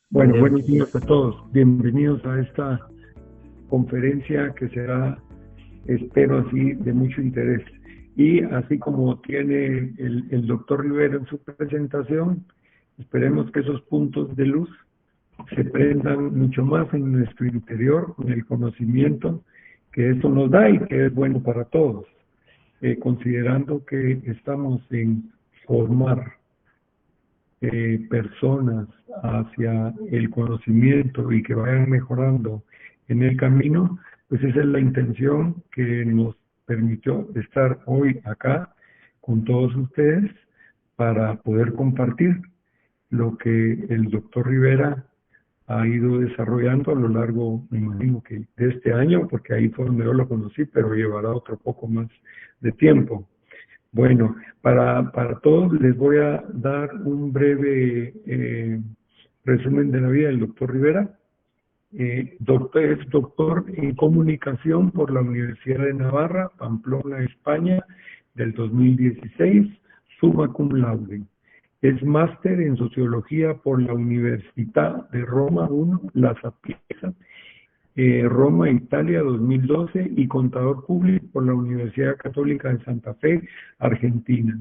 Buen Bueno, día, buenos días a todos. Bienvenidos a esta conferencia que será, espero así, de mucho interés. Y así como tiene el doctor Rivera en su presentación, esperemos que esos puntos de luz se prendan mucho más en nuestro interior, con el conocimiento que esto nos da y que es bueno para todos, considerando que estamos en formar personas hacia el conocimiento y que vayan mejorando en el camino, pues esa es la intención que nos permitió estar hoy acá con todos ustedes para poder compartir lo que el doctor Rivera ha ido desarrollando a lo largo, me imagino que de este año, porque ahí fue donde yo lo conocí, pero llevará otro poco más de tiempo. Bueno, para todos les voy a dar un breve resumen de la vida del doctor Rivera. Es doctor en comunicación por la Universidad de Navarra, Pamplona, España, del 2016, summa cum laude. Es máster en sociología por la Università de Roma I, La Sapienza, Roma, Italia, 2012, y contador público por la Universidad Católica de Santa Fe, Argentina.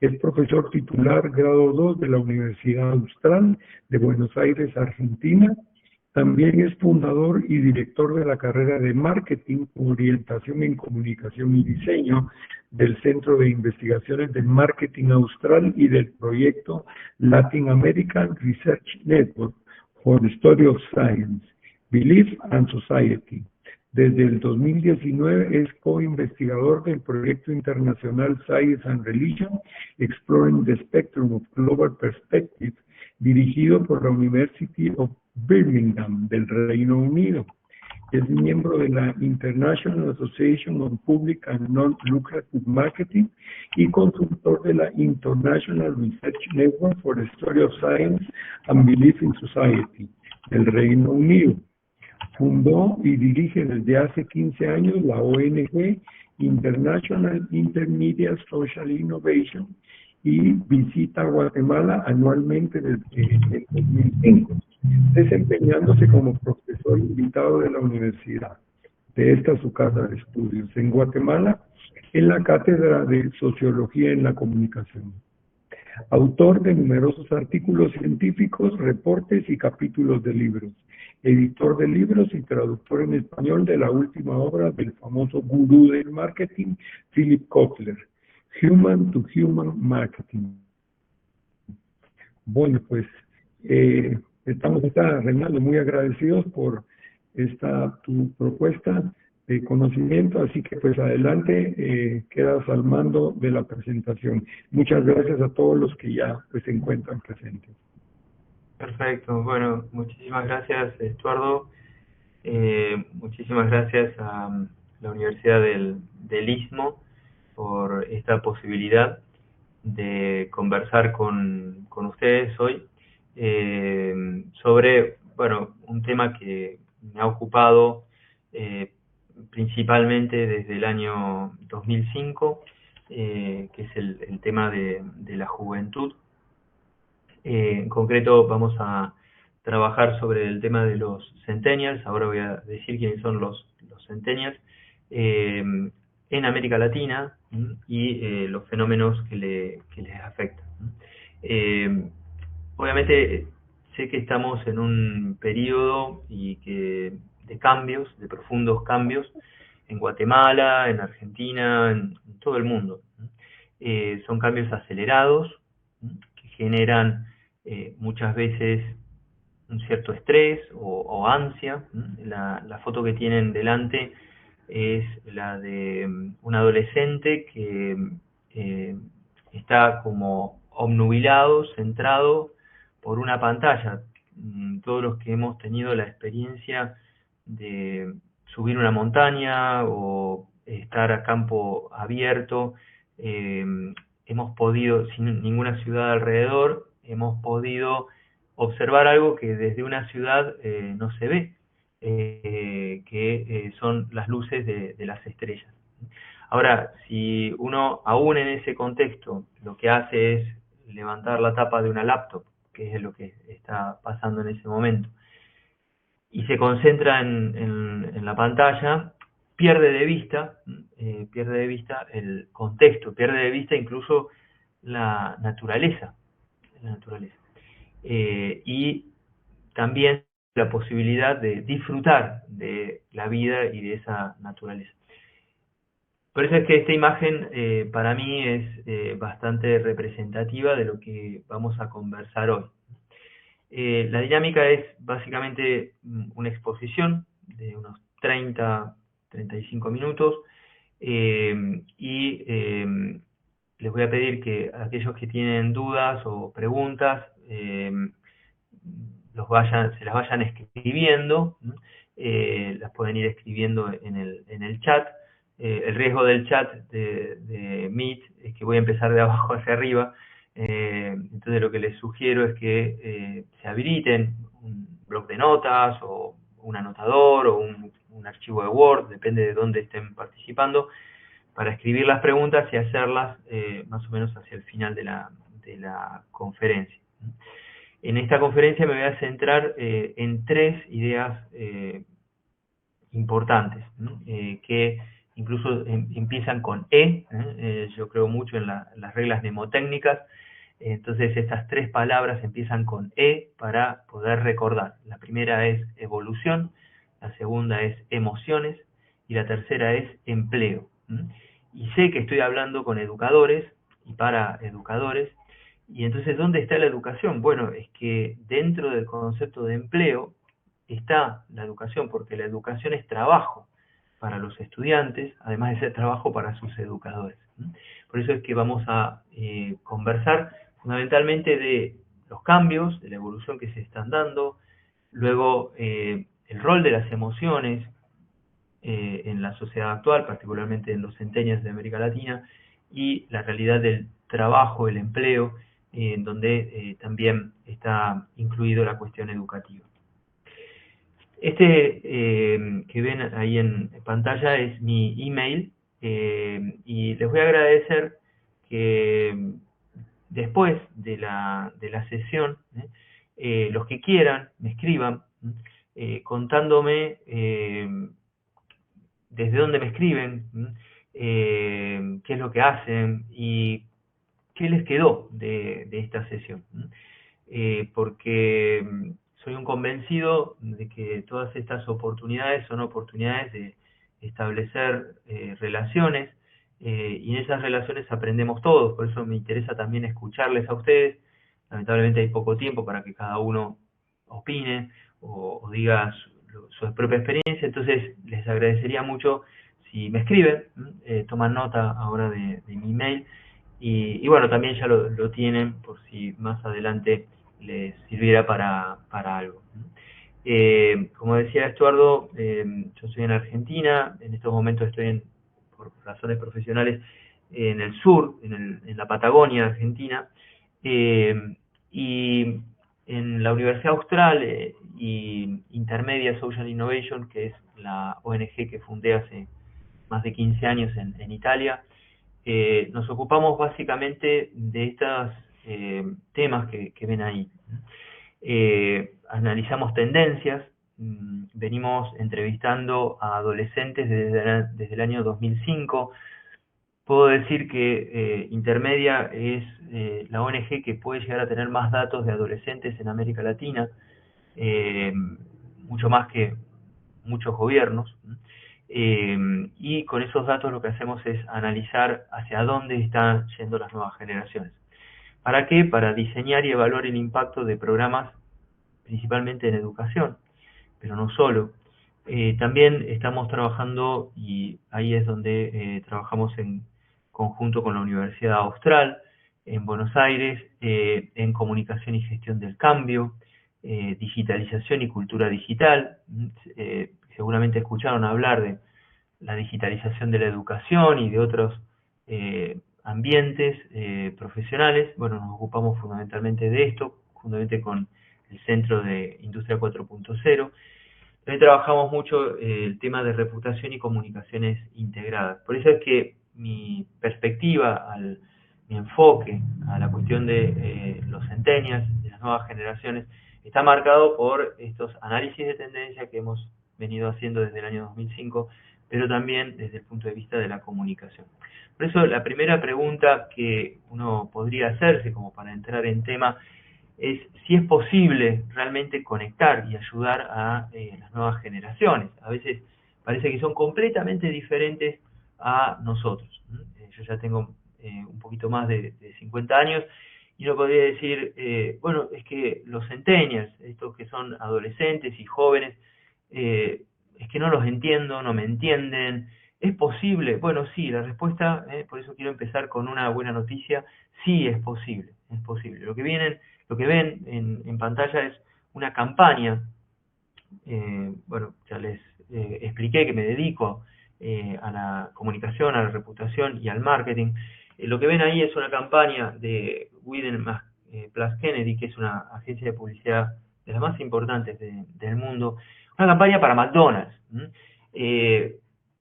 Es profesor titular grado 2 de la Universidad Austral de Buenos Aires, Argentina. También es fundador y director de la carrera de Marketing, Orientación en Comunicación y Diseño del Centro de Investigaciones de Marketing Austral y del proyecto Latin American Research Network for the Study of Science, Belief and Society. Desde el 2019 es co-investigador del proyecto internacional Science and Religion, Exploring the Spectrum of Global Perspectives, dirigido por la University of Birmingham del Reino Unido. Es miembro de la International Association on Public and Non-Lucrative Marketing y consultor de la International Research Network for the Study of Science and Belief in Society del Reino Unido. Fundó y dirige desde hace 15 años la ONG International Intermediate Social Innovation y visita Guatemala anualmente desde el 2005, desempeñándose como profesor invitado de la universidad. De esta su casa de estudios en Guatemala, en la Cátedra de Sociología en la Comunicación. Autor de numerosos artículos científicos, reportes y capítulos de libros. Editor de libros y traductor en español de la última obra del famoso gurú del marketing, Philip Kotler, Human to Human Marketing. Bueno, pues estamos acá, Reinaldo, muy agradecidos por tu propuesta de conocimiento, así que pues adelante, quedas al mando de la presentación. Muchas gracias a todos los que ya pues se encuentran presentes. perfecto. Bueno, muchísimas gracias, Estuardo. Muchísimas gracias a la Universidad del Istmo por esta posibilidad de conversar con ustedes hoy sobre, bueno, un tema que me ha ocupado principalmente desde el año 2005, que es el tema de la juventud. En concreto vamos a trabajar sobre el tema de los centennials. Ahora voy a decir quiénes son los centennials en América Latina y los fenómenos que les afectan. Obviamente sé que estamos en un periodo de cambios, de profundos cambios en Guatemala, en Argentina, en todo el mundo. Son cambios acelerados que generan muchas veces un cierto estrés o ansia. La foto que tienen delante es la de un adolescente que está como obnubilado, centrado por una pantalla. Todos los que hemos tenido la experiencia de subir una montaña o estar a campo abierto, hemos podido, sin ninguna ciudad alrededor, hemos podido observar algo que desde una ciudad no se ve, que son las luces de las estrellas. Ahora, si uno aún en ese contexto lo que hace es levantar la tapa de una laptop que es lo que está pasando en ese momento, y se concentra en la pantalla, pierde de vista el contexto, pierde de vista incluso la naturaleza, y también la posibilidad de disfrutar de la vida y de esa naturaleza. Por eso es que esta imagen para mí es bastante representativa de lo que vamos a conversar hoy. La dinámica es básicamente una exposición de unos 30-35 minutos, y les voy a pedir que aquellos que tienen dudas o preguntas se las vayan escribiendo, las pueden ir escribiendo en el chat. El riesgo del chat de Meet es que voy a empezar de abajo hacia arriba, entonces lo que les sugiero es que se habiliten un bloc de notas o un anotador o un archivo de Word, depende de dónde estén participando, para escribir las preguntas y hacerlas más o menos hacia el final de la conferencia. En esta conferencia me voy a centrar en 3 ideas importantes, ¿no? Que incluso empiezan con E. Yo creo mucho en las reglas mnemotécnicas, entonces estas 3 palabras empiezan con E para poder recordar. La primera es evolución, la segunda es emociones y la tercera es empleo. Y sé que estoy hablando con educadores y para educadores, y entonces ¿dónde está la educación? Bueno, es que dentro del concepto de empleo está la educación, porque la educación es trabajo para los estudiantes, además de ser trabajo para sus educadores. Por eso es que vamos a conversar fundamentalmente de los cambios, de la evolución que se están dando, luego el rol de las emociones en la sociedad actual, particularmente en los centenios de América Latina, y la realidad del trabajo, el empleo, en donde también está incluido la cuestión educativa. Que ven ahí en pantalla es mi email, y les voy a agradecer que después de la sesión, los que quieran me escriban contándome desde dónde me escriben, qué es lo que hacen y qué les quedó de esta sesión. Porque soy un convencido de que todas estas oportunidades son oportunidades de establecer relaciones, y en esas relaciones aprendemos todos, por eso me interesa también escucharles a ustedes. Lamentablemente hay poco tiempo para que cada uno opine o diga su propia experiencia, entonces les agradecería mucho si me escriben, toman nota ahora de mi email, y bueno, también ya lo tienen por si más adelante les sirviera para algo. Como decía Estuardo, yo estoy en Argentina, en estos momentos estoy por razones profesionales en el sur, en la Patagonia Argentina, y en la Universidad Austral y Intermedia Social Innovation, que es la ONG que fundé hace más de 15 años en Italia, nos ocupamos básicamente de estos temas que ven ahí. Analizamos tendencias, venimos entrevistando a adolescentes desde el año 2005. Puedo decir que Intermedia es la ONG que puede llegar a tener más datos de adolescentes en América Latina, mucho más que muchos gobiernos. Y con esos datos lo que hacemos es analizar hacia dónde están yendo las nuevas generaciones. ¿Para qué? Para diseñar y evaluar el impacto de programas principalmente en educación, pero no solo. También estamos trabajando, y ahí es donde trabajamos en conjunto con la Universidad Austral, en Buenos Aires, en comunicación y gestión del cambio, digitalización y cultura digital. Seguramente escucharon hablar de la digitalización de la educación y de otros ambientes profesionales. Bueno, nos ocupamos fundamentalmente de esto, juntamente con el Centro de Industria 4.0. También trabajamos mucho el tema de reputación y comunicaciones integradas. Por eso es que mi perspectiva, mi enfoque a la cuestión de los centennials, de las nuevas generaciones está marcado por estos análisis de tendencia que hemos venido haciendo desde el año 2005, pero también desde el punto de vista de la comunicación. Por eso la primera pregunta que uno podría hacerse como para entrar en tema es si es posible realmente conectar y ayudar a las nuevas generaciones. A veces parece que son completamente diferentes a nosotros. Yo ya tengo un poquito más de 50 años y uno podría decir, bueno, es que los centennials, estos que son adolescentes y jóvenes, es que no los entiendo, no me entienden. ¿Es posible? Bueno, sí, la respuesta, por eso quiero empezar con una buena noticia, sí es posible, es posible. Lo que ven en pantalla es una campaña, bueno, ya les expliqué que me dedico a la comunicación, a la reputación y al marketing. Lo que ven ahí es una campaña de Wieden Plus Kennedy, que es una agencia de publicidad de las más importantes del mundo, una campaña para McDonald's.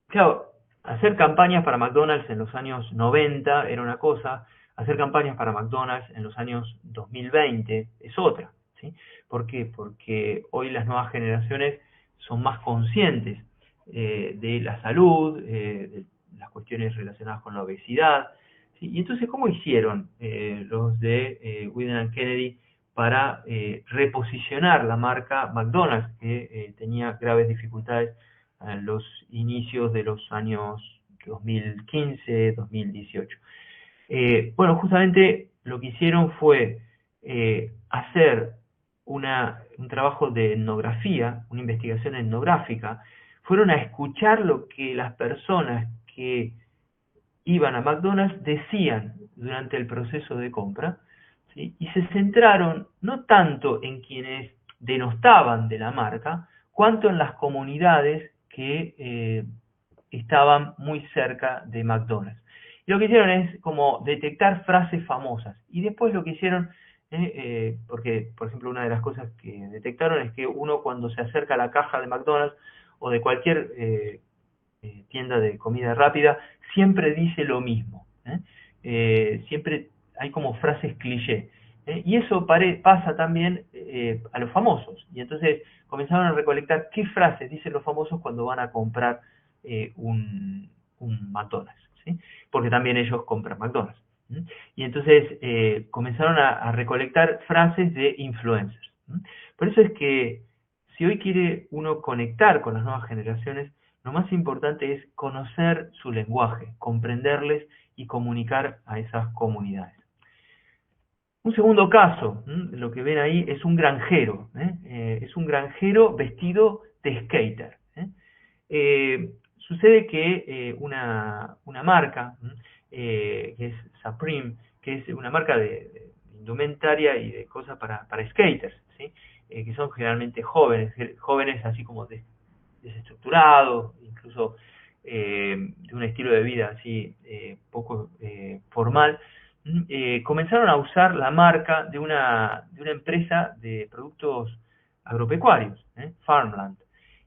Claro, hacer campañas para McDonald's en los años 90 era una cosa, hacer campañas para McDonald's en los años 2020 es otra, ¿sí? ¿Por qué? Porque hoy las nuevas generaciones son más conscientes de la salud, de las cuestiones relacionadas con la obesidad, ¿sí? Y entonces, ¿cómo hicieron los de Wieden & Kennedy para reposicionar la marca McDonald's, que tenía graves dificultades en los inicios de los años 2015, 2018? Bueno, justamente lo que hicieron fue hacer un trabajo de etnografía, una investigación etnográfica. Fueron a escuchar lo que las personas que iban a McDonald's decían durante el proceso de compra, ¿sí? Y se centraron no tanto en quienes denostaban de la marca, cuanto en las comunidades que estaban muy cerca de McDonald's. Y lo que hicieron es como detectar frases famosas. Y después lo que hicieron, porque por ejemplo una de las cosas que detectaron es que uno cuando se acerca a la caja de McDonald's o de cualquier tienda de comida rápida, siempre dice lo mismo. Siempre hay como frases cliché. Y eso pasa también a los famosos. Y entonces comenzaron a recolectar qué frases dicen los famosos cuando van a comprar un McDonald's, ¿sí? Porque también ellos compran McDonald's. Y entonces comenzaron a recolectar frases de influencers. Por eso es que si hoy quiere uno conectar con las nuevas generaciones, lo más importante es conocer su lenguaje, comprenderles y comunicar a esas comunidades. Un segundo caso, lo que ven ahí es un granjero, es un granjero vestido de skater. Sucede que una marca, que es Supreme, que es una marca de indumentaria y de cosas para skaters, ¿sí? Que son generalmente jóvenes así como desestructurados, incluso de un estilo de vida así poco formal, comenzaron a usar la marca de una empresa de productos agropecuarios, Farmland.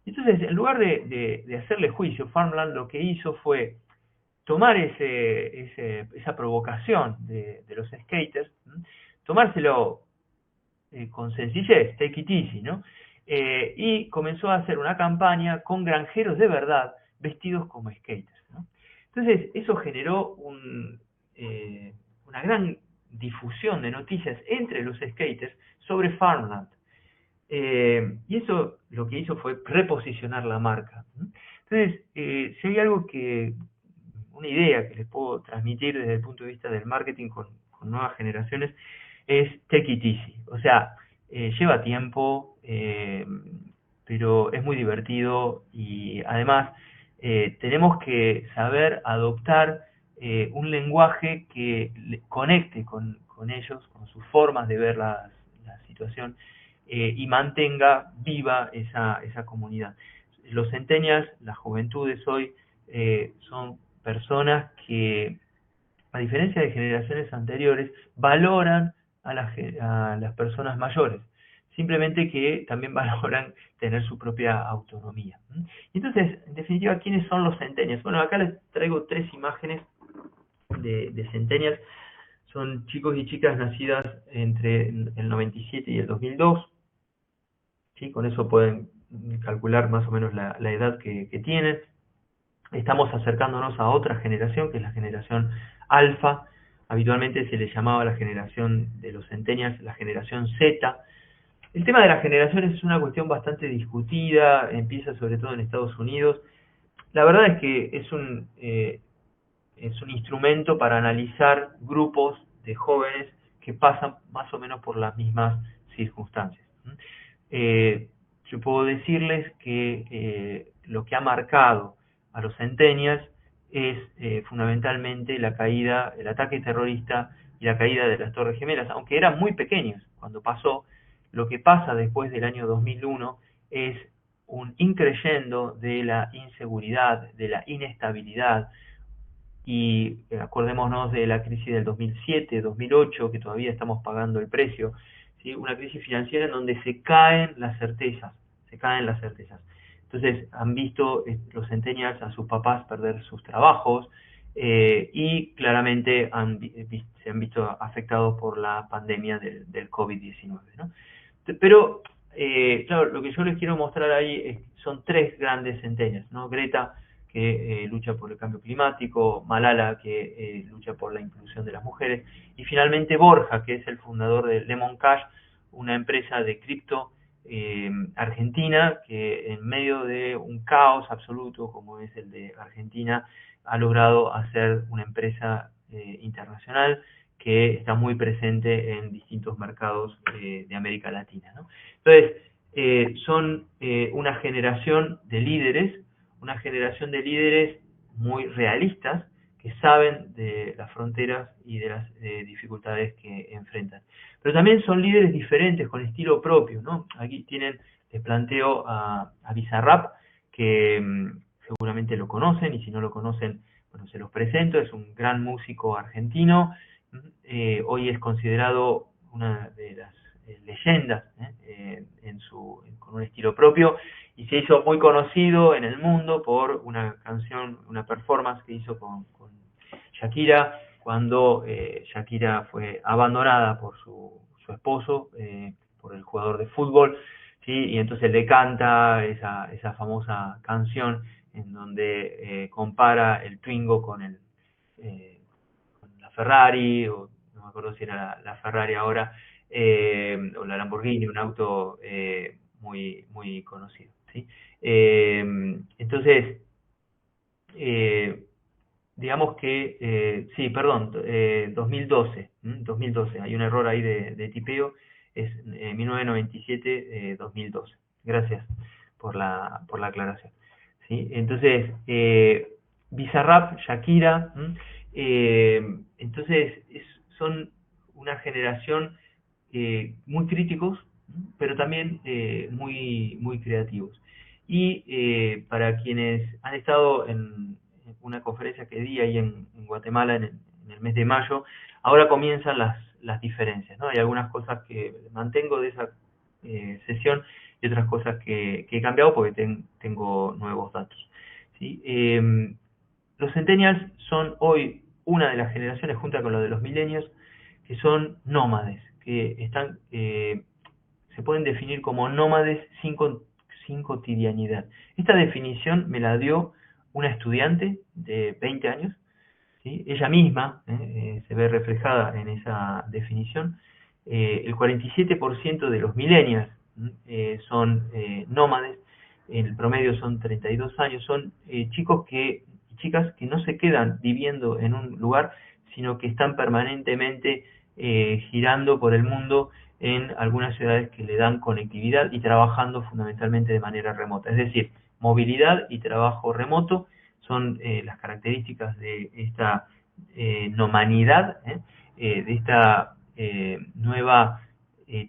Entonces, en lugar de hacerle juicio, Farmland lo que hizo fue tomar esa provocación de los skaters, tomárselo con sencillez, take it easy, ¿no? Y comenzó a hacer una campaña con granjeros de verdad vestidos como skaters, ¿no? Entonces, eso generó una gran difusión de noticias entre los skaters sobre Farmland. Y eso lo que hizo fue reposicionar la marca. Entonces, si hay una idea que les puedo transmitir desde el punto de vista del marketing con nuevas generaciones, es take it easy. O sea, lleva tiempo, pero es muy divertido y además tenemos que saber adoptar un lenguaje que conecte con ellos, con sus formas de ver la situación y mantenga viva esa comunidad. Los centennials, las juventudes hoy, son personas que, a diferencia de generaciones anteriores, valoran a las personas mayores, simplemente que también valoran tener su propia autonomía. Entonces, en definitiva, ¿quiénes son los centennials? Bueno, acá les traigo 3 imágenes de centennials. son chicos y chicas nacidas entre el 97 y el 2002, ¿sí? Con eso pueden calcular más o menos la edad que tienen. Estamos acercándonos a otra generación, que es la generación alfa. Habitualmente se le llamaba la generación de los centennials la generación Z. El tema de las generaciones es una cuestión bastante discutida, empieza sobre todo en Estados Unidos. La verdad es que es un instrumento para analizar grupos de jóvenes que pasan más o menos por las mismas circunstancias. Eh, yo puedo decirles que lo que ha marcado a los centennials es fundamentalmente la caída, el ataque terrorista y la caída de las Torres Gemelas, aunque eran muy pequeños cuando pasó. Lo que pasa después del año 2001 es un increyendo de la inseguridad, de la inestabilidad, y acordémonos de la crisis del 2007, 2008, que todavía estamos pagando el precio, ¿sí? Una crisis financiera en donde se caen las certezas. Entonces han visto los centennials a sus papás perder sus trabajos, y claramente se han visto afectados por la pandemia del COVID-19, ¿no? Pero, claro, lo que yo les quiero mostrar ahí son tres grandes centennials, ¿no? Greta, que lucha por el cambio climático, Malala, que lucha por la inclusión de las mujeres, y finalmente Borja, que es el fundador de Lemon Cash, una empresa de cripto argentina, que en medio de un caos absoluto como es el de Argentina, ha logrado hacer una empresa internacional que está muy presente en distintos mercados de América Latina, ¿no? Entonces, son una generación de líderes muy realistas, que saben de las fronteras y de las dificultades que enfrentan. Pero también son líderes diferentes, con estilo propio, ¿no? Aquí les planteo a Bizarrap, que seguramente lo conocen, y si no lo conocen, bueno, se los presento. Es un gran músico argentino. Hoy es considerado una de las leyendas con un estilo propio, y se hizo muy conocido en el mundo por una canción, una performance que hizo con Shakira, cuando Shakira fue abandonada por su esposo, por el jugador de fútbol, ¿sí? Y entonces le canta esa famosa canción en donde compara el Twingo con la Ferrari, o no me acuerdo si era la Ferrari ahora, o la Lamborghini, un auto muy, muy conocido, ¿sí? Entonces, digamos que, sí, perdón, 2012, hay un error ahí de tipeo, es 1997-2012. Gracias por la aclaración, ¿sí? Entonces, Bizarrap, Shakira, entonces son una generación muy críticos, pero también muy, muy creativos. Y para quienes han estado en una conferencia que di ahí en Guatemala en el mes de mayo, ahora comienzan las diferencias, ¿no? Hay algunas cosas que mantengo de esa sesión, y otras cosas que he cambiado porque tengo nuevos datos, ¿sí? Los centennials son hoy una de las generaciones, junto con lo de los millennials, que son nómades, que se pueden definir como nómades sin cotidianidad. Esta definición me la dio una estudiante de 20 años, ¿sí? Ella misma se ve reflejada en esa definición. El 47% de los millennials son nómades, el promedio son 32 años, son chicos y chicas que no se quedan viviendo en un lugar, sino que están permanentemente girando por el mundo en algunas ciudades que le dan conectividad, y trabajando fundamentalmente de manera remota. Es decir, movilidad y trabajo remoto son las características de esta nomanidad, de esta nueva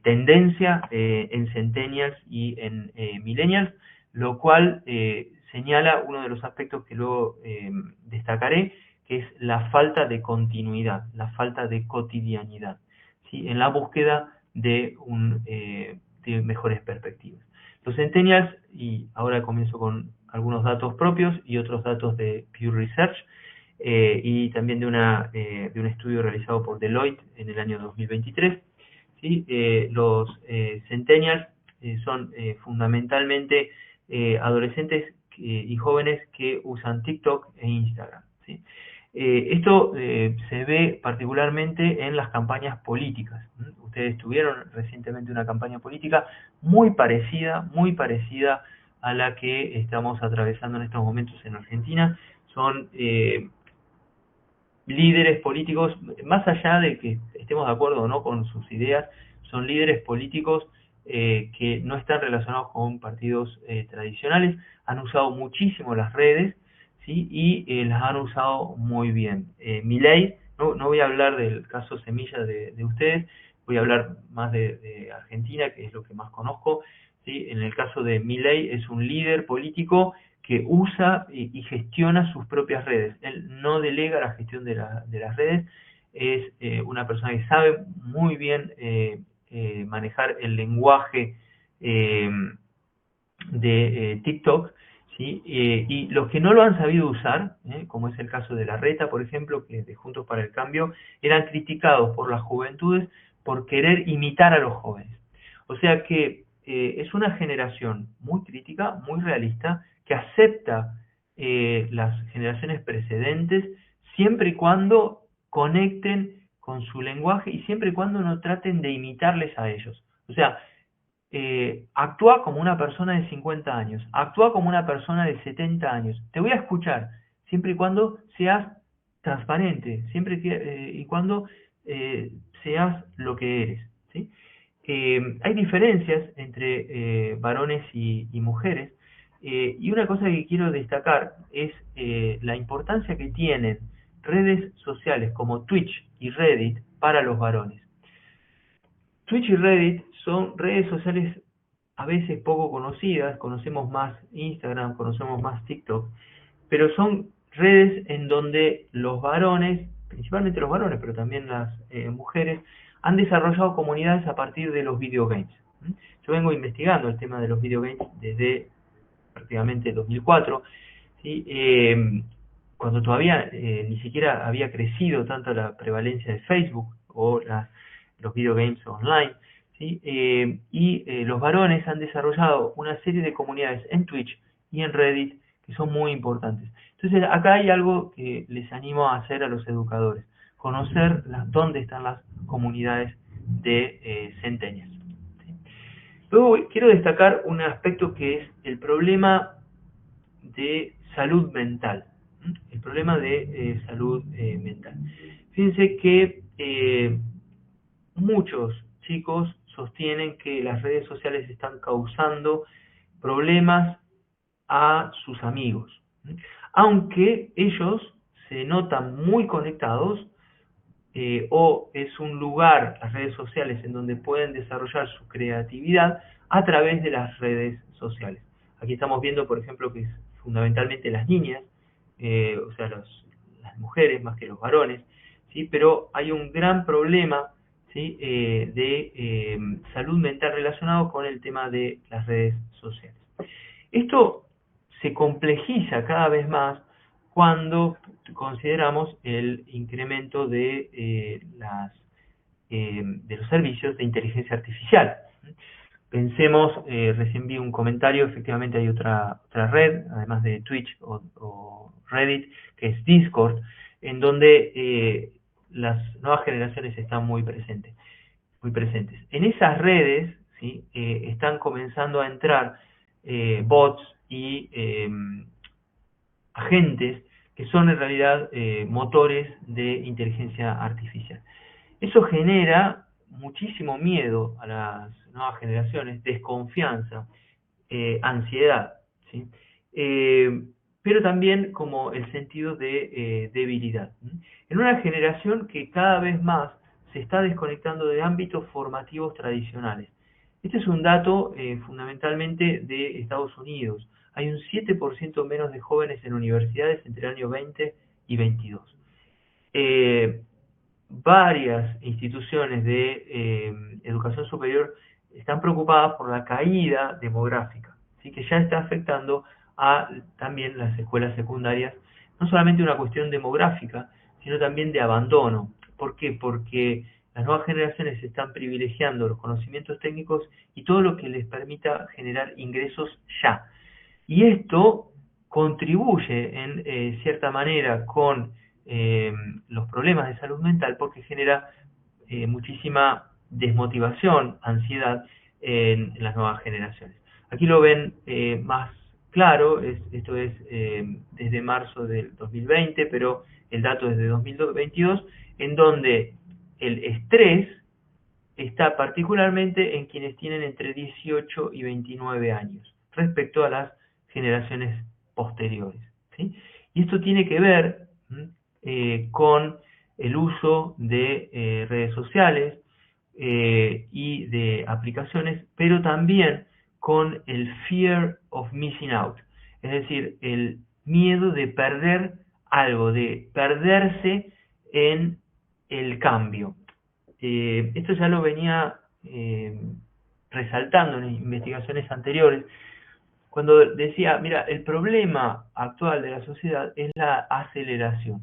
tendencia en centennials y en millennials, lo cual señala uno de los aspectos que luego destacaré, que es la falta de continuidad, la falta de cotidianidad, ¿sí? En la búsqueda de mejores perspectivas. Los centennials, y ahora comienzo con algunos datos propios y otros datos de Pew Research, y también de un estudio realizado por Deloitte en el año 2023. ¿Sí? Los centennials son fundamentalmente adolescentes y jóvenes que usan TikTok e Instagram. ¿Sí? Esto se ve particularmente en las campañas políticas. Ustedes tuvieron recientemente una campaña política muy parecida a la que estamos atravesando en estos momentos en Argentina. Son líderes políticos, más allá de que estemos de acuerdo o no con sus ideas, son líderes políticos que no están relacionados con partidos tradicionales, han usado muchísimo las redes, ¿sí? Y las han usado muy bien. Milei, no voy a hablar del caso Semilla de ustedes, voy a hablar más de Argentina, que es lo que más conozco, ¿sí? En el caso de Milei es un líder político que usa y gestiona sus propias redes. Él no delega la gestión de las redes, es una persona que sabe muy bien manejar el lenguaje de TikTok, ¿sí? Y los que no lo han sabido usar, como es el caso de Larreta, por ejemplo, que es de Juntos para el Cambio, eran criticados por las juventudes por querer imitar a los jóvenes. O sea que es una generación muy crítica, muy realista, que acepta las generaciones precedentes siempre y cuando conecten con su lenguaje y siempre y cuando no traten de imitarles a ellos. O sea, actúa como una persona de 50 años, actúa como una persona de 70 años. Te voy a escuchar, siempre y cuando seas transparente, siempre y cuando seas lo que eres, ¿sí? Hay diferencias entre varones y mujeres, y una cosa que quiero destacar es la importancia que tienen redes sociales como Twitch y Reddit para los varones. Twitch y Reddit son redes sociales a veces poco conocidas, conocemos más Instagram, conocemos más TikTok, pero son redes en donde los varones, principalmente los varones, pero también las mujeres, han desarrollado comunidades a partir de los videogames. Yo vengo investigando el tema de los videogames desde prácticamente 2004, ¿sí? Cuando todavía ni siquiera había crecido tanto la prevalencia de Facebook o los videogames online, ¿sí? Los varones han desarrollado una serie de comunidades en Twitch y en Reddit que son muy importantes. Entonces acá hay algo que les animo a hacer a los educadores, conocer dónde están las comunidades de centennials. ¿Sí? Luego quiero destacar un aspecto que es el problema de salud mental. El problema de salud mental. Fíjense que muchos chicos sostienen que las redes sociales están causando problemas a sus amigos, aunque ellos se notan muy conectados, o es un lugar, las redes sociales, en donde pueden desarrollar su creatividad a través de las redes sociales. Aquí estamos viendo, por ejemplo, que es fundamentalmente las niñas, o sea, las mujeres más que los varones, ¿sí? Pero hay un gran problema, ¿sí? De salud mental relacionado con el tema de las redes sociales. Esto se complejiza cada vez más cuando consideramos el incremento de los servicios de inteligencia artificial. Pensemos, recién vi un comentario, efectivamente hay otra red, además de Twitch o Reddit, que es Discord, en donde las nuevas generaciones están muy presentes. En esas redes, ¿sí? Están comenzando a entrar bots y agentes que son en realidad motores de inteligencia artificial. Eso genera muchísimo miedo a las nuevas generaciones, desconfianza, ansiedad, ¿sí? Pero también como el sentido de debilidad. En una generación que cada vez más se está desconectando de ámbitos formativos tradicionales. Este es un dato fundamentalmente de Estados Unidos. Hay un 7% menos de jóvenes en universidades entre el año 20 y 22. Varias instituciones de educación superior están preocupadas por la caída demográfica, ¿sí? Que ya está afectando a también las escuelas secundarias, no solamente una cuestión demográfica, sino también de abandono. ¿Por qué? Porque las nuevas generaciones están privilegiando los conocimientos técnicos y todo lo que les permita generar ingresos ya. Y esto contribuye en cierta manera con los problemas de salud mental porque genera muchísima desmotivación, ansiedad en las nuevas generaciones. Aquí lo ven más claro, esto es desde marzo del 2020, pero el dato es de 2022, en donde el estrés está particularmente en quienes tienen entre 18 y 29 años, respecto a las generaciones posteriores, ¿sí? Y esto tiene que ver con el uso de redes sociales y de aplicaciones, pero también con el fear of missing out, es decir, el miedo de perder algo, de perderse en el cambio. Esto ya lo venía resaltando en investigaciones anteriores, cuando decía, mira, el problema actual de la sociedad es la aceleración.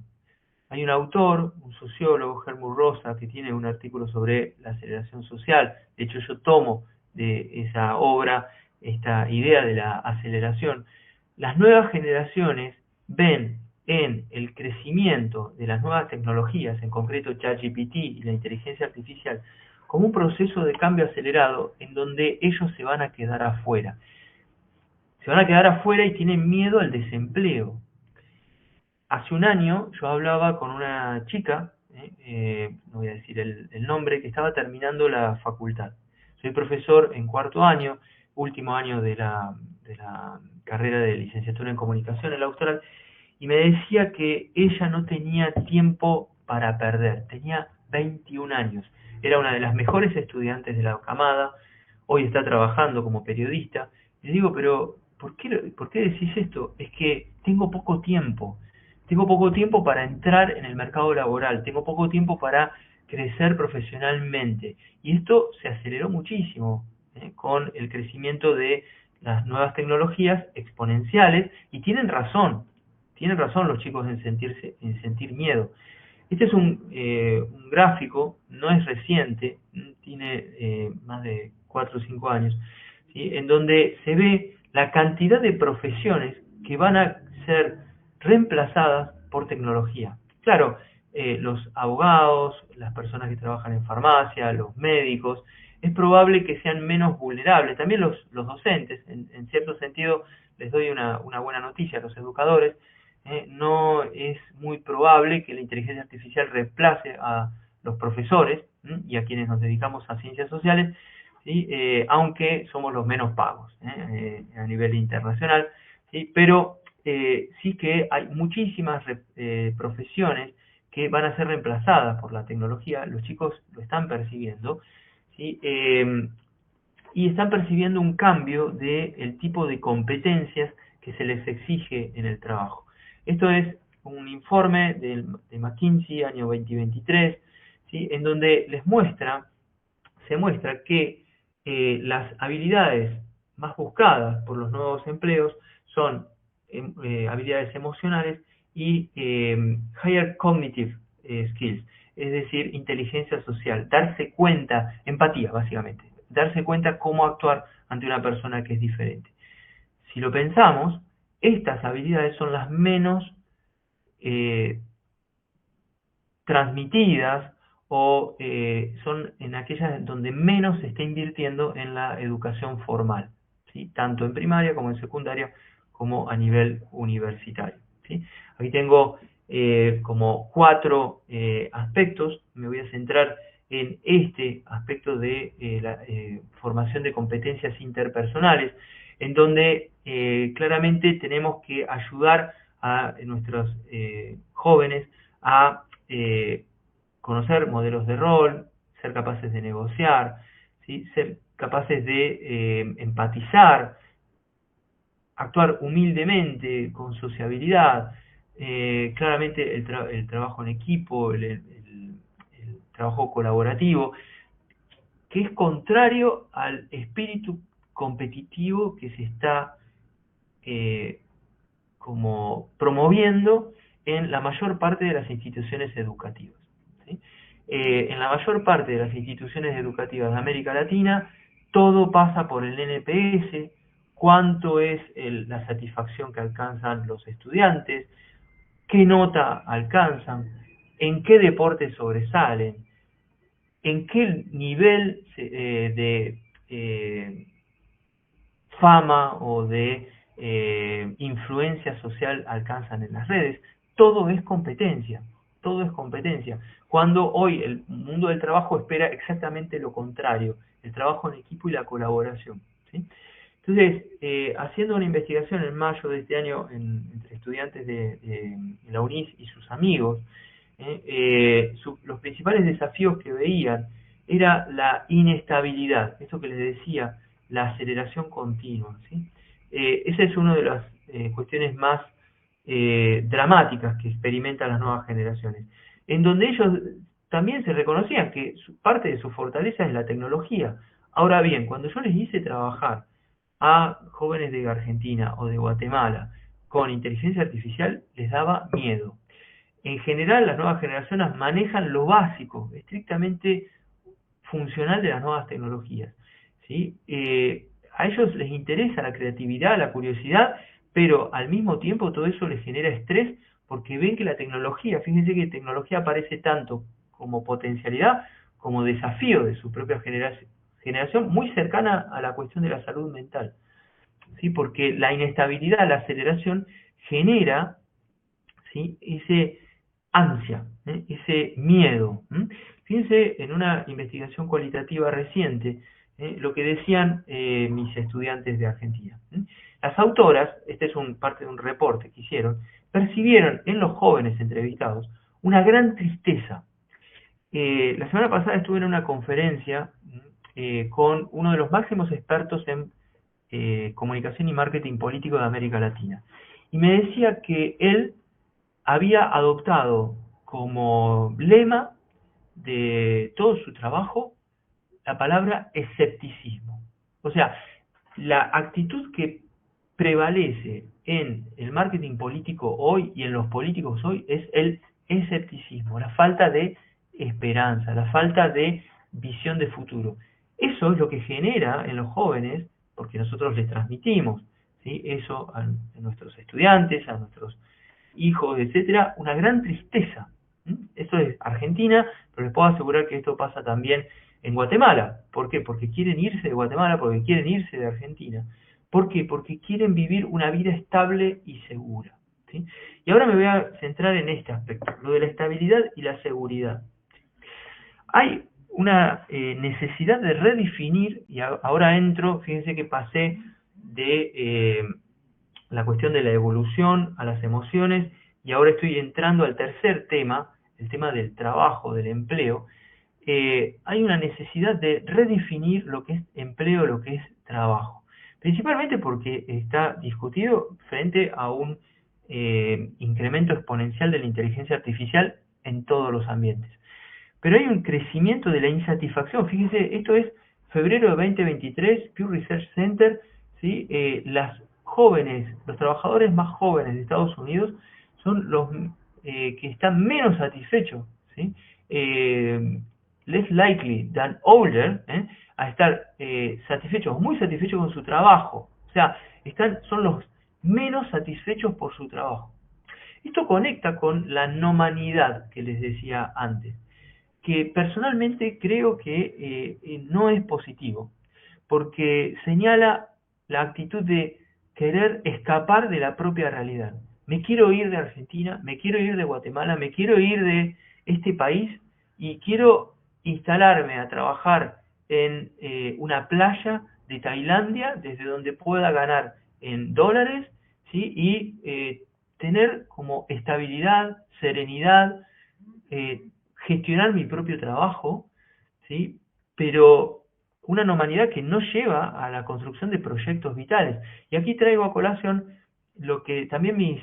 Hay un autor, un sociólogo, Helmut Rosa, que tiene un artículo sobre la aceleración social. De hecho, yo tomo de esa obra esta idea de la aceleración. Las nuevas generaciones ven en el crecimiento de las nuevas tecnologías, en concreto ChatGPT y la inteligencia artificial, como un proceso de cambio acelerado en donde ellos se van a quedar afuera. Se van a quedar afuera y tienen miedo al desempleo. Hace un año yo hablaba con una chica, no voy a decir el nombre, que estaba terminando la facultad. Soy profesor en cuarto año, último año de la carrera de licenciatura en comunicación en la Austral, y me decía que ella no tenía tiempo para perder, tenía 21 años, era una de las mejores estudiantes de la camada, hoy está trabajando como periodista. Le digo, pero por qué decís esto? Es que tengo poco tiempo para entrar en el mercado laboral, tengo poco tiempo para crecer profesionalmente. Y esto se aceleró muchísimo con el crecimiento de las nuevas tecnologías exponenciales, y tienen razón los chicos en sentir miedo. Este es un gráfico, no es reciente, tiene más de 4 o 5 años, ¿sí? En donde se ve la cantidad de profesiones que van a ser reemplazadas por tecnología. Claro, los abogados, las personas que trabajan en farmacia, los médicos, es probable que sean menos vulnerables. También los docentes, en cierto sentido, les doy una buena noticia a los educadores. No es muy probable que la inteligencia artificial reemplace a los profesores y a quienes nos dedicamos a ciencias sociales, ¿sí? Aunque somos los menos pagos a nivel internacional, ¿sí? Pero sí que hay muchísimas profesiones que van a ser reemplazadas por la tecnología. Los chicos lo están percibiendo, ¿sí? Y están percibiendo un cambio del tipo de competencias que se les exige en el trabajo. Esto es un informe de McKinsey, año 2023, ¿sí? En donde se muestra que las habilidades más buscadas por los nuevos empleos son habilidades emocionales y higher cognitive skills, es decir, inteligencia social, darse cuenta, empatía básicamente, darse cuenta cómo actuar ante una persona que es diferente. Si lo pensamos, estas habilidades son las menos transmitidas o son en aquellas donde menos se está invirtiendo en la educación formal, ¿sí? Tanto en primaria como en secundaria como a nivel universitario, ¿sí? Aquí tengo como 4 aspectos. Me voy a centrar en este aspecto de la formación de competencias interpersonales, en donde claramente tenemos que ayudar a nuestros jóvenes a conocer modelos de rol, ser capaces de negociar, ¿sí? Ser capaces de empatizar, actuar humildemente, con sociabilidad, claramente el trabajo en equipo, el trabajo colaborativo, que es contrario al espíritu competitivo que se está como promoviendo en la mayor parte de las instituciones educativas, ¿sí? En la mayor parte de las instituciones educativas de América Latina, todo pasa por el NPS, cuánto es la satisfacción que alcanzan los estudiantes, qué nota alcanzan, en qué deporte sobresalen, en qué nivel de fama o de influencia social alcanzan en las redes. Todo es competencia, todo es competencia. Cuando hoy el mundo del trabajo espera exactamente lo contrario, el trabajo en equipo y la colaboración, ¿sí? Entonces, haciendo una investigación en mayo de este año entre estudiantes de la UNIS y sus amigos, los principales desafíos que veían era la inestabilidad, esto que les decía, la aceleración continua, ¿sí? Esa es una de las cuestiones más dramáticas que experimentan las nuevas generaciones, en donde ellos también se reconocían que parte de su fortaleza es la tecnología. Ahora bien, cuando yo les hice trabajar a jóvenes de Argentina o de Guatemala con inteligencia artificial, les daba miedo. En general, las nuevas generaciones manejan lo básico, estrictamente funcional de las nuevas tecnologías, ¿sí? A ellos les interesa la creatividad, la curiosidad, pero al mismo tiempo todo eso les genera estrés porque ven que la tecnología, fíjense que tecnología aparece tanto como potencialidad como desafío de su propia generación, muy cercana a la cuestión de la salud mental, ¿sí? Porque la inestabilidad, la aceleración genera, ¿sí?, ese ansia, ese miedo. Fíjense en una investigación cualitativa reciente lo que decían mis estudiantes de Argentina. Las autoras, este es parte de un reporte que hicieron, percibieron en los jóvenes entrevistados una gran tristeza. La semana pasada estuve en una conferencia con uno de los máximos expertos en comunicación y marketing político de América Latina. Y me decía que él había adoptado como lema de todo su trabajo la palabra escepticismo. O sea, la actitud que prevalece en el marketing político hoy y en los políticos hoy es el escepticismo, la falta de esperanza, la falta de visión de futuro. Eso es lo que genera en los jóvenes, porque nosotros les transmitimos, ¿sí?, eso a nuestros estudiantes, a nuestros hijos, etcétera, una gran tristeza. Esto es Argentina, pero les puedo asegurar que esto pasa también en Guatemala. ¿Por qué? Porque quieren irse de Guatemala, porque quieren irse de Argentina. ¿Por qué? Porque quieren vivir una vida estable y segura, ¿sí? Y ahora me voy a centrar en este aspecto, lo de la estabilidad y la seguridad. Hay una necesidad de redefinir, y ahora entro, fíjense que pasé de la cuestión de la evolución a las emociones, y ahora estoy entrando al tercer tema, el tema del trabajo, del empleo. Hay una necesidad de redefinir lo que es empleo, lo que es trabajo, principalmente porque está discutido frente a un incremento exponencial de la inteligencia artificial en todos los ambientes. Pero hay un crecimiento de la insatisfacción. Fíjense, esto es febrero de 2023, Pew Research Center, ¿sí? Las jóvenes, los trabajadores más jóvenes de Estados Unidos son los que están menos satisfechos, ¿sí? Less likely than older, a estar satisfechos, muy satisfechos con su trabajo. O sea, son los menos satisfechos por su trabajo. Esto conecta con la nomadidad que les decía antes, que personalmente creo que no es positivo, porque señala la actitud de querer escapar de la propia realidad. Me quiero ir de Argentina, me quiero ir de Guatemala, me quiero ir de este país y quiero instalarme a trabajar en una playa de Tailandia, desde donde pueda ganar en dólares, ¿sí?, y tener como estabilidad, serenidad, gestionar mi propio trabajo, ¿sí?, pero una normalidad que no lleva a la construcción de proyectos vitales. Y aquí traigo a colación lo que también mis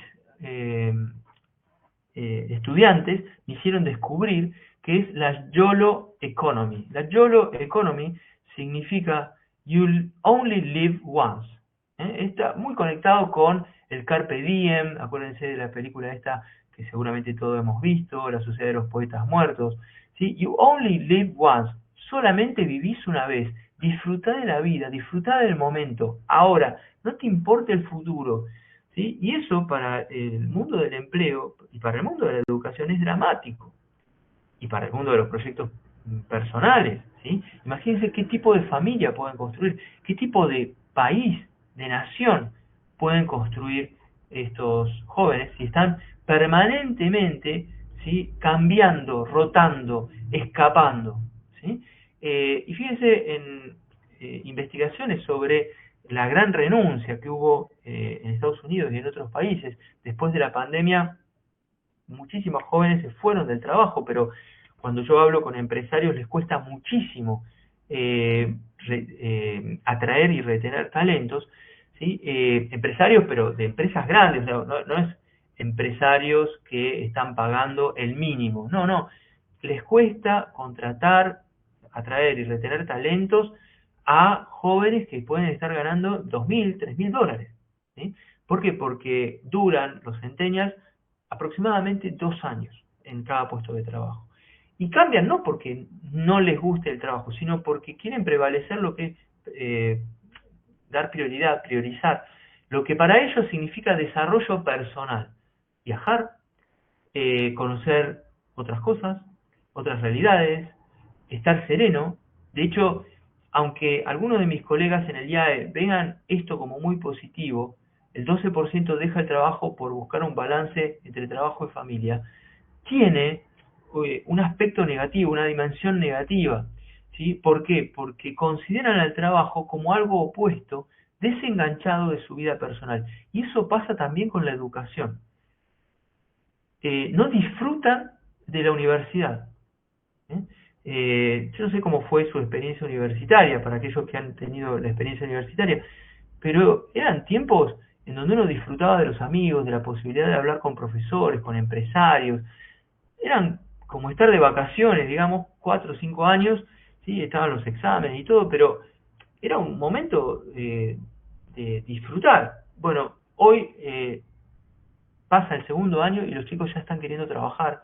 estudiantes me hicieron descubrir, que es la YOLO Economy. La YOLO Economy significa You'll Only Live Once. Está muy conectado con el Carpe Diem, acuérdense de la película esta que seguramente todos hemos visto, La Sociedad de los Poetas Muertos, ¿sí? You only live once, solamente vivís una vez, disfrutá de la vida, disfrutá del momento, ahora, no te importa el futuro, ¿sí? Y eso para el mundo del empleo y para el mundo de la educación es dramático, y para el mundo de los proyectos personales, ¿sí? Imagínense qué tipo de familia pueden construir, qué tipo de país, de nación pueden construir estos jóvenes si están permanentemente, ¿sí?, cambiando, rotando, escapando, ¿sí? Y fíjense en investigaciones sobre la gran renuncia que hubo en Estados Unidos y en otros países después de la pandemia. Muchísimos jóvenes se fueron del trabajo, pero cuando yo hablo con empresarios les cuesta muchísimo atraer y retener talentos, ¿sí? Empresarios, pero de empresas grandes, no es empresarios que están pagando el mínimo, no, les cuesta contratar, atraer y retener talentos a jóvenes que pueden estar ganando $2.000, $3.000, ¿sí? ¿Por qué? Porque duran los centennials aproximadamente 2 años en cada puesto de trabajo. Y cambian no porque no les guste el trabajo, sino porque quieren prevalecer lo que es dar prioridad, priorizar, lo que para ellos significa desarrollo personal. Viajar, conocer otras cosas, otras realidades, estar sereno. De hecho, aunque algunos de mis colegas en el IAE vean esto como muy positivo, el 12% deja el trabajo por buscar un balance entre trabajo y familia, tiene un aspecto negativo, una dimensión negativa, ¿sí? ¿Por qué? Porque consideran al trabajo como algo opuesto, desenganchado de su vida personal. Y eso pasa también con la educación. No disfrutan de la universidad. Yo no sé cómo fue su experiencia universitaria, para aquellos que han tenido la experiencia universitaria, pero eran tiempos en donde uno disfrutaba de los amigos, de la posibilidad de hablar con profesores, con empresarios. Eran como estar de vacaciones, digamos, 4 o 5 años, ¿sí? Estaban los exámenes y todo, pero era un momento de disfrutar. Bueno, hoy pasa el segundo año y los chicos ya están queriendo trabajar,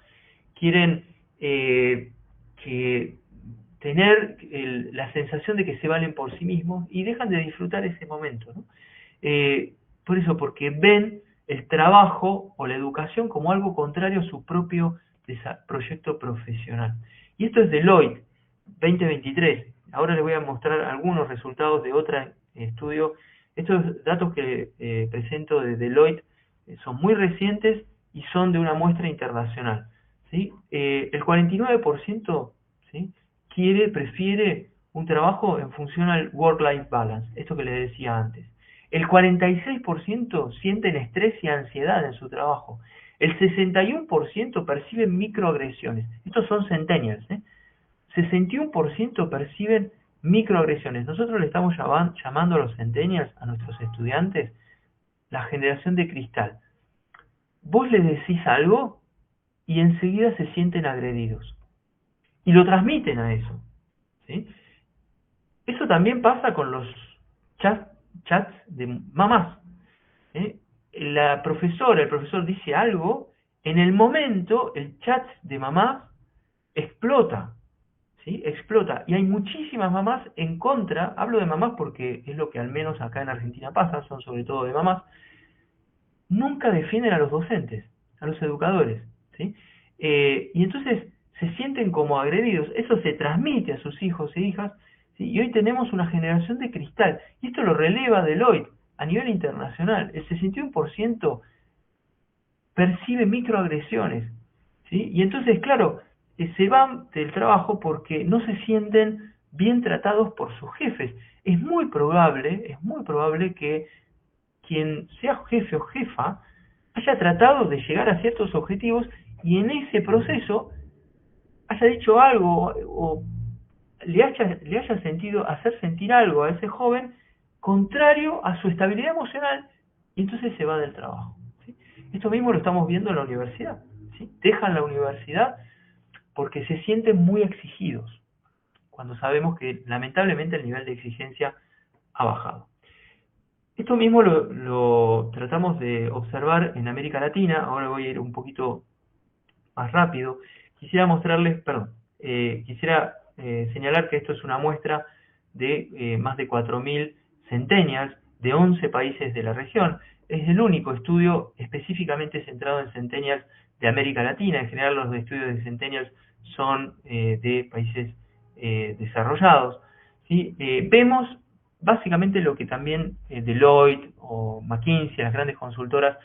quieren que tener la sensación de que se valen por sí mismos y dejan de disfrutar ese momento, ¿no? Por eso, porque ven el trabajo o la educación como algo contrario a su propio proyecto profesional. Y esto es Deloitte 2023. Ahora les voy a mostrar algunos resultados de otro estudio. Estos datos que presento de Deloitte son muy recientes y son de una muestra internacional, ¿sí? El 49%, ¿sí?, prefiere un trabajo en función al work-life balance, esto que les decía antes. El 46% sienten estrés y ansiedad en su trabajo. El 61% perciben microagresiones. Estos son centennials, 61% perciben microagresiones. Nosotros le estamos llamando a los centennials, a nuestros estudiantes, la generación de cristal. Vos les decís algo y enseguida se sienten agredidos. Y lo transmiten a eso, ¿sí? Eso también pasa con los chats de mamás. La profesora, el profesor dice algo, en el momento el chat de mamás explota, ¿sí? Explota. Y hay muchísimas mamás en contra, hablo de mamás porque es lo que al menos acá en Argentina pasa, son sobre todo de mamás, nunca defienden a los docentes, a los educadores, ¿sí? Y entonces se sienten como agredidos. Eso se transmite a sus hijos e hijas, ¿sí? Y hoy tenemos una generación de cristal. Y esto lo releva Deloitte a nivel internacional. El 61% percibe microagresiones, ¿sí? Y entonces, claro, se van del trabajo porque no se sienten bien tratados por sus jefes. Es muy probable que quien sea jefe o jefa haya tratado de llegar a ciertos objetivos y en ese proceso haya dicho algo o le haya sentido hacer sentir algo a ese joven contrario a su estabilidad emocional y entonces se va del trabajo, ¿sí? Esto mismo lo estamos viendo en la universidad, ¿sí? Dejan la universidad porque se sienten muy exigidos, cuando sabemos que lamentablemente el nivel de exigencia ha bajado. Esto mismo lo tratamos de observar en América Latina. Ahora voy a ir un poquito más rápido. Quisiera mostrarles, perdón, quisiera señalar que esto es una muestra de más de 4.000 centennials de 11 países de la región. Es el único estudio específicamente centrado en centennials de América Latina. En general los estudios de centennials son de países desarrollados, ¿sí? Vemos básicamente lo que también Deloitte o McKinsey, las grandes consultoras,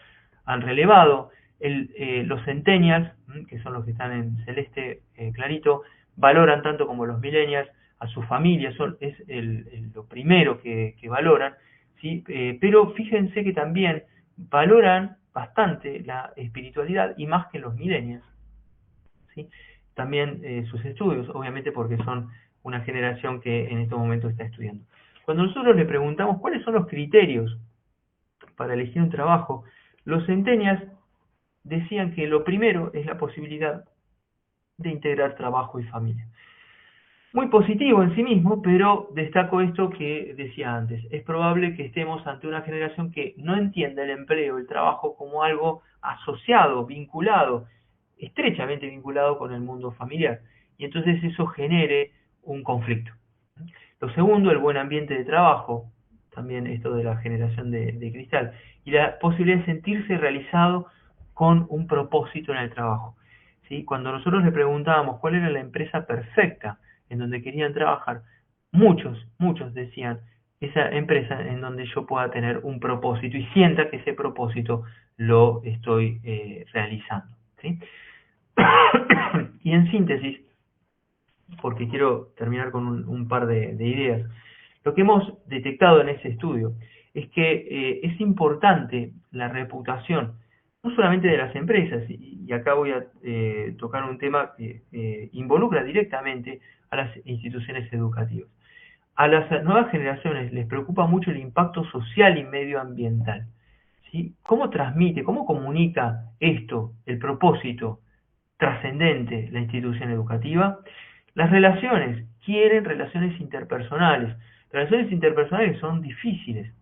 han relevado. Los centennials, que son los que están en celeste clarito, valoran tanto como los millennials a su familia, es lo primero que valoran, ¿sí? Pero fíjense que también valoran bastante la espiritualidad y más que los millennials, ¿sí? También sus estudios, obviamente porque son una generación que en estos momentos está estudiando. Cuando nosotros le preguntamos cuáles son los criterios para elegir un trabajo, los centennials decían que lo primero es la posibilidad de integrar trabajo y familia. Muy positivo en sí mismo, pero destaco esto que decía antes. Es probable que estemos ante una generación que no entiende el empleo, el trabajo como algo asociado, vinculado, estrechamente vinculado con el mundo familiar. Y entonces eso genere un conflicto. Lo segundo, el buen ambiente de trabajo, también esto de la generación de cristal, y la posibilidad de sentirse realizado con un propósito en el trabajo. ¿Sí? Cuando nosotros le preguntábamos cuál era la empresa perfecta en donde querían trabajar, muchos decían, esa empresa en donde yo pueda tener un propósito y sienta que ese propósito lo estoy realizando. ¿Sí? Y en síntesis, porque quiero terminar con un par de ideas. Lo que hemos detectado en ese estudio es que es importante la reputación, no solamente de las empresas, y acá voy a tocar un tema que involucra directamente a las instituciones educativas. A las nuevas generaciones les preocupa mucho el impacto social y medioambiental, ¿sí? ¿Cómo transmite, cómo comunica esto, el propósito trascendente, la institución educativa? Las relaciones, quieren relaciones interpersonales. Relaciones interpersonales son difíciles.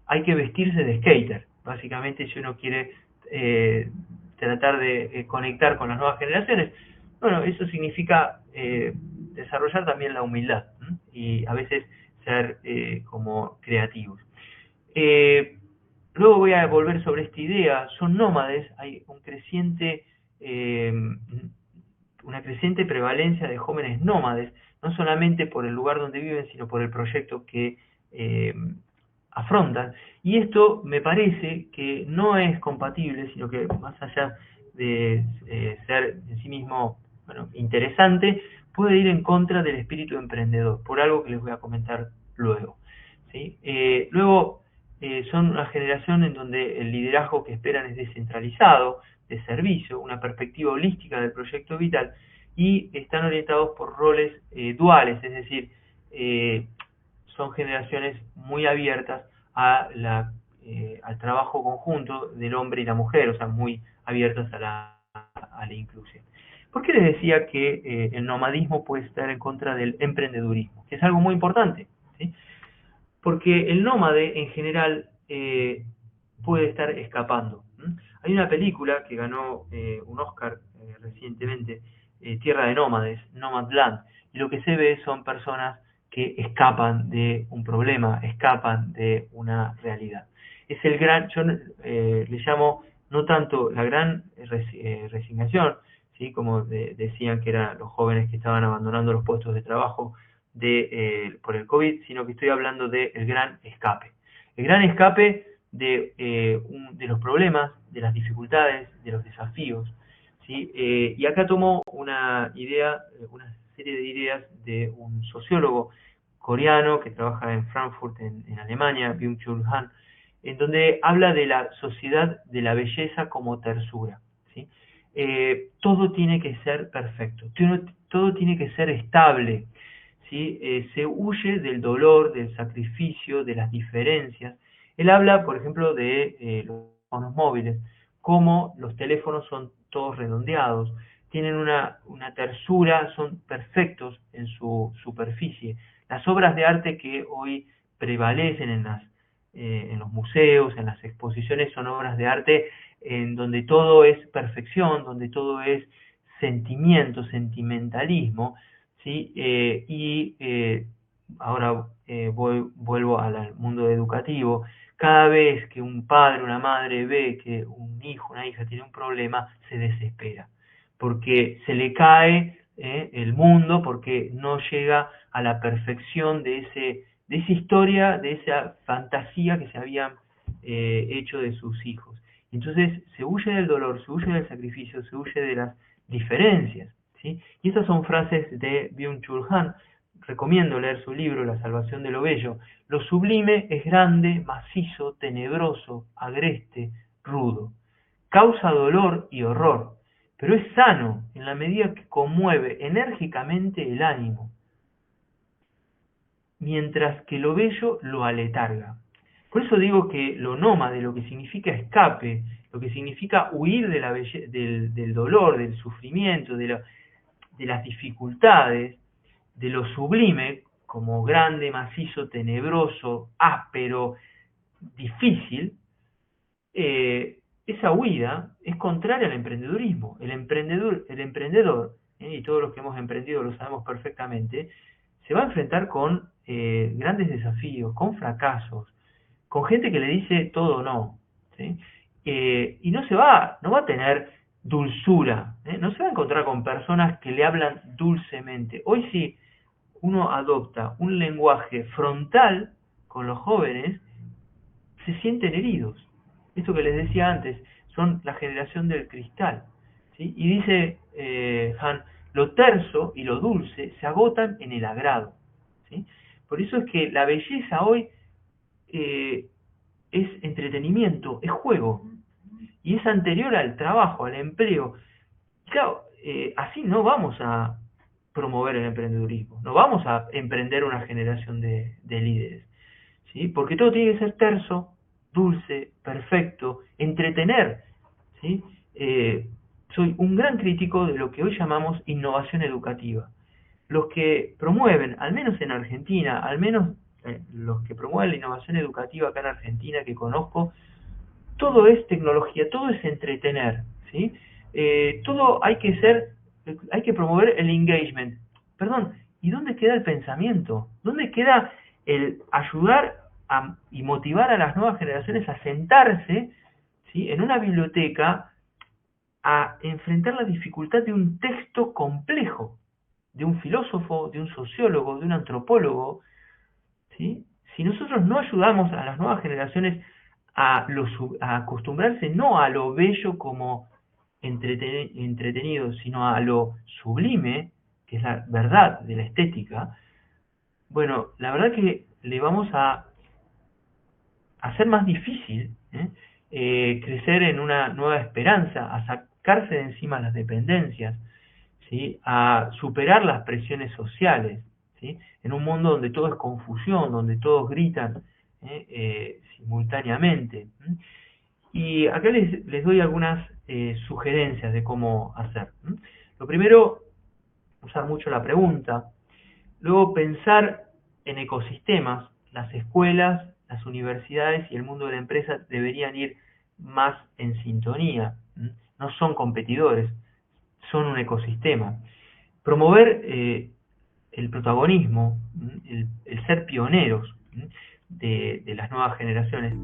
Hay que vestirse de skater. Básicamente, si uno quiere tratar de conectar con las nuevas generaciones, bueno, eso significa desarrollar también la humildad y a veces ser como creativos. Eh, Luego voy a volver sobre esta idea. Son nómades, hay una creciente prevalencia de jóvenes nómades, no solamente por el lugar donde viven, sino por el proyecto que afrontan. Y esto me parece que no es compatible, sino que más allá de ser en sí mismo interesante, puede ir en contra del espíritu emprendedor, por algo que les voy a comentar luego. ¿Sí? Luego, son una generación en donde el liderazgo que esperan es descentralizado, de servicio, una perspectiva holística del proyecto vital, y están orientados por roles duales, es decir, son generaciones muy abiertas al trabajo conjunto del hombre y la mujer, o sea, muy abiertas a la inclusión. ¿Por qué les decía que el nomadismo puede estar en contra del emprendedurismo? Que es algo muy importante, ¿sí? Porque el nómade en general puede estar escapando. Hay una película que ganó un Oscar recientemente, Tierra de Nómades, Nomadland, y lo que se ve son personas que escapan de un problema, escapan de una realidad. Es el gran, yo le llamo no tanto la gran resignación, ¿sí? Como decían que eran los jóvenes que estaban abandonando los puestos de trabajo por el COVID, sino que estoy hablando del gran escape. El gran escape de los problemas, de las dificultades, de los desafíos, ¿sí? Y acá tomo una serie de ideas de un sociólogo coreano que trabaja en Frankfurt, en Alemania, Byung-Chul Han, en donde habla de la sociedad de la belleza como tersura, ¿sí? Todo tiene que ser perfecto, todo tiene que ser estable, ¿sí? Se huye del dolor, del sacrificio, de las diferencias. Él habla, por ejemplo, de los teléfonos móviles, cómo los teléfonos son todos redondeados, tienen una tersura, son perfectos en su superficie. Las obras de arte que hoy prevalecen en las en los museos, en las exposiciones, son obras de arte en donde todo es perfección, donde todo es sentimiento, sentimentalismo, ¿sí? Ahora vuelvo al mundo educativo. Cada vez que un padre o una madre ve que un hijo, una hija tiene un problema, se desespera, porque se le cae el mundo, porque no llega a la perfección de esa historia, de esa fantasía que se habían hecho de sus hijos. Entonces se huye del dolor, se huye del sacrificio, se huye de las diferencias, ¿sí? Y esas son frases de Byung-Chul Han. Recomiendo leer su libro La salvación de lo bello. Lo sublime es grande, macizo, tenebroso, agreste, rudo. Causa dolor y horror, pero es sano en la medida que conmueve enérgicamente el ánimo, mientras que lo bello lo aletarga. Por eso digo que lo nómade, lo que significa escape, lo que significa huir de del dolor, del sufrimiento, de las dificultades, de lo sublime, como grande, macizo, tenebroso, áspero, difícil, esa huida es contraria al emprendedurismo. El emprendedor, y todos los que hemos emprendido lo sabemos perfectamente, se va a enfrentar con grandes desafíos, con fracasos, con gente que le dice todo o no, ¿sí? Y no va a tener dulzura, no se va a encontrar con personas que le hablan dulcemente. Hoy sí, uno adopta un lenguaje frontal con los jóvenes, se sienten heridos. Esto que les decía antes, son la generación del cristal, ¿sí? Y dice Han, lo terso y lo dulce se agotan en el agrado, ¿sí? Por eso es que la belleza hoy es entretenimiento, es juego, y es anterior al trabajo, al empleo. Claro, así no vamos a promover el emprendedurismo, no vamos a emprender una generación de líderes, ¿sí? Porque todo tiene que ser terso, dulce, perfecto, entretener, ¿sí? Soy un gran crítico de lo que hoy llamamos innovación educativa. Los que promueven, al menos en Argentina, al menos los que promueven la innovación educativa acá en Argentina que conozco, todo es tecnología, todo es entretener, ¿sí? Todo hay que promover el engagement. Perdón, ¿y dónde queda el pensamiento? ¿Dónde queda el ayudar y motivar a las nuevas generaciones a sentarse, ¿sí?, en una biblioteca a enfrentar la dificultad de un texto complejo, de un filósofo, de un sociólogo, de un antropólogo, ¿sí? Si nosotros no ayudamos a las nuevas generaciones a acostumbrarse no a lo bello como entretenido, sino a lo sublime, que es la verdad de la estética, bueno, la verdad que le vamos a hacer más difícil crecer en una nueva esperanza, a sacarse de encima las dependencias, ¿sí?, a superar las presiones sociales, ¿sí?, en un mundo donde todo es confusión, donde todos gritan simultáneamente. Y acá les doy algunas sugerencias de cómo hacer. Lo primero, usar mucho la pregunta. Luego, pensar en ecosistemas. Las escuelas, las universidades y el mundo de la empresa deberían ir más en sintonía. No son competidores, son un ecosistema. Promover el protagonismo, el ser pioneros de las nuevas generaciones.